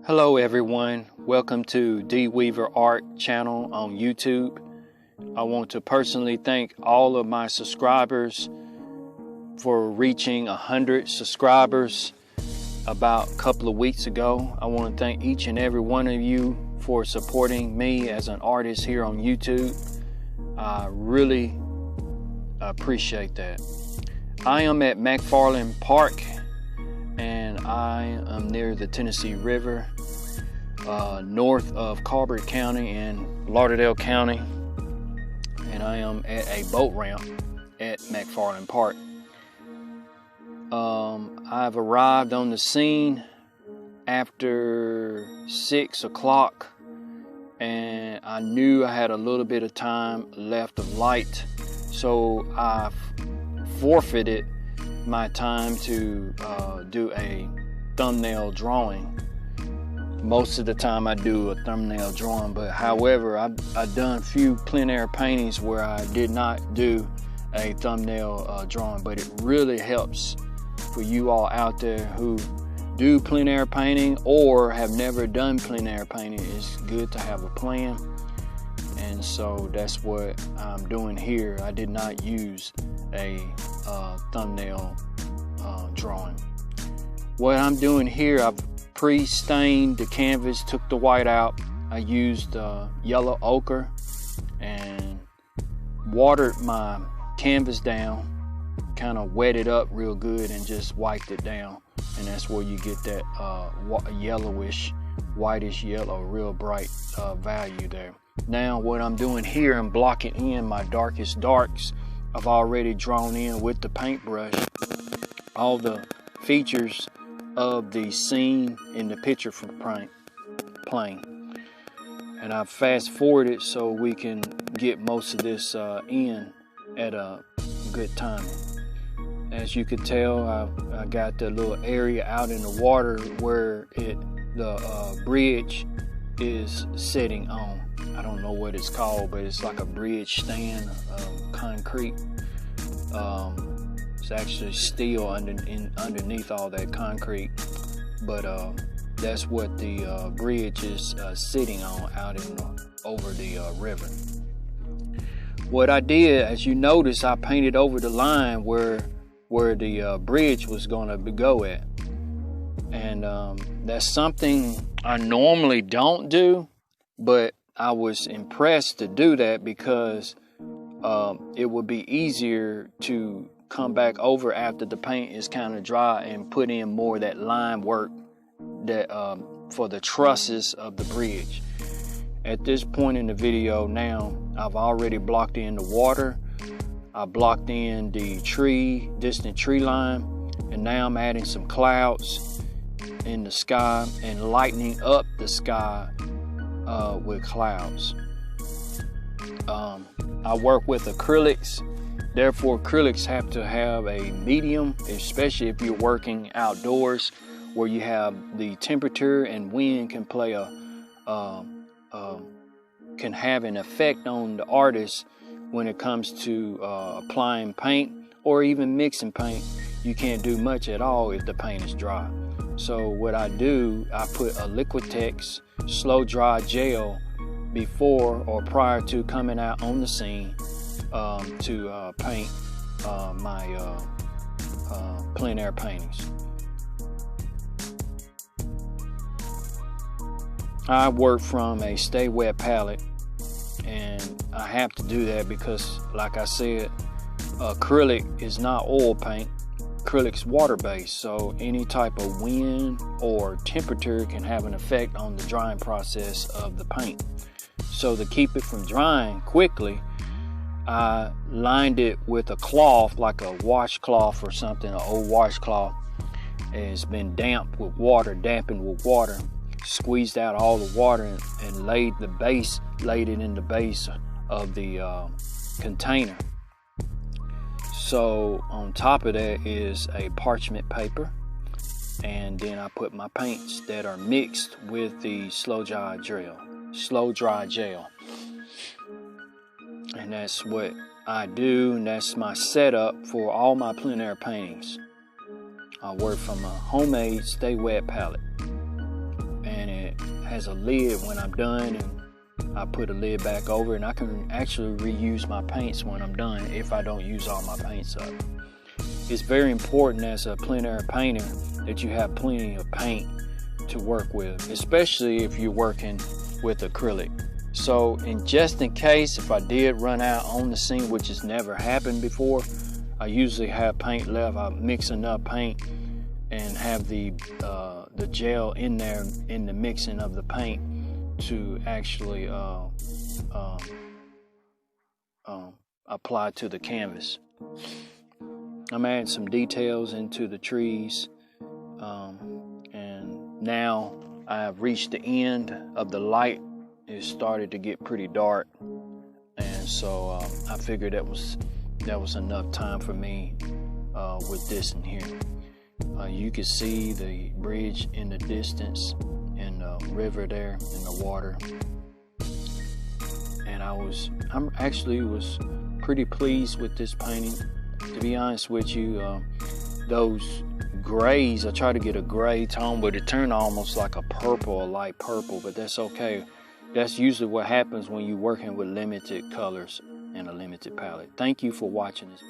Hello everyone, welcome to D Weaver Art channel on YouTube. I want to personally thank all of my subscribers for reaching 100 subscribers about a couple of weeks ago. I want to thank each and every one of you for supporting me as an artist here on YouTube. I really appreciate that. I am at Mc Farland Park and I am near the Tennessee River, north of Carver County and Lauderdale County, and I am at a boat ramp at Mc Farland Park. I've arrived on the scene after 6 o'clock, and I knew I had a little bit of time left of light, so I forfeited my time to do a thumbnail drawing. Most of the time I do a thumbnail drawing, but however, I've done a few plein air paintings where I did not do a thumbnail drawing, but it really helps for you all out there who do plein air painting or have never done plein air painting. It's good to have a plan, and so that's what I'm doing here. I did not use a thumbnail drawing. What I'm doing here, I've pre-stained the canvas, took the white out. I used yellow ochre and watered my canvas down, kind of wet it up real good and just wiped it down, and that's where you get that yellowish, whitish yellow, real bright value there. Now what I'm doing here, I'm blocking in my darkest darks. I've already drawn in with the paintbrush all the features of the scene in the picture from Plein, and I've fast forwarded so we can get most of this in at a good time. As you can tell, I got the little area out in the water where the bridge is sitting on. I don't know what it's called, but it's like a bridge stand, concrete. It's actually steel underneath all that concrete, but that's what the bridge is sitting on out over the river. What I did, as you notice, I painted over the line where the bridge was going to go at, and that's something I normally don't do, but I was impressed to do that because it would be easier to come back over after the paint is kind of dry and put in more of that line work that for the trusses of the bridge. At this point in the video now, I've already blocked in the water, I blocked in the distant tree line, and now I'm adding some clouds in the sky and lightening up the sky with clouds. I work with acrylics. Therefore, acrylics have to have a medium, especially if you're working outdoors where you have the temperature and wind can play can have an effect on the artist when it comes to applying paint or even mixing paint. You can't do much at all if the paint is dry. So what I do, I put a Liquitex slow dry gel before or prior to coming out on the scene to paint my plein air paintings. I work from a stay wet palette, and I have to do that because, like I said, acrylic is not oil paint. Acrylic's water-based, so any type of wind or temperature can have an effect on the drying process of the paint. So to keep it from drying quickly, I lined it with a cloth, like a washcloth or something, an old washcloth. It's been dampened with water, squeezed out all the water and laid it in the base of the container. So on top of that is a parchment paper, and then I put my paints that are mixed with the slow dry gel. And that's what I do, and that's my setup for all my plein air paintings. I work from a homemade stay wet palette. has a lid when I'm done, and I put a lid back over, and I can actually reuse my paints when I'm done if I don't use all my paints up. It's very important as a plein air painter that you have plenty of paint to work with, especially if you're working with acrylic. So, just in case if I did run out on the scene, which has never happened before, I usually have paint left. I mix enough paint and have the gel in there in the mixing of the paint to actually apply to the canvas. I'm adding some details into the trees, and now I have reached the end of the light. It started to get pretty dark, and so I figured that was enough time for me with this in here. You can see the bridge in the distance and the river there in the water, and I actually was pretty pleased with this painting. To be honest with you, those grays, I tried to get a gray tone, but it turned almost like a purple, a light purple, but that's okay. That's usually what happens when you're working with limited colors and a limited palette. Thank you for watching this.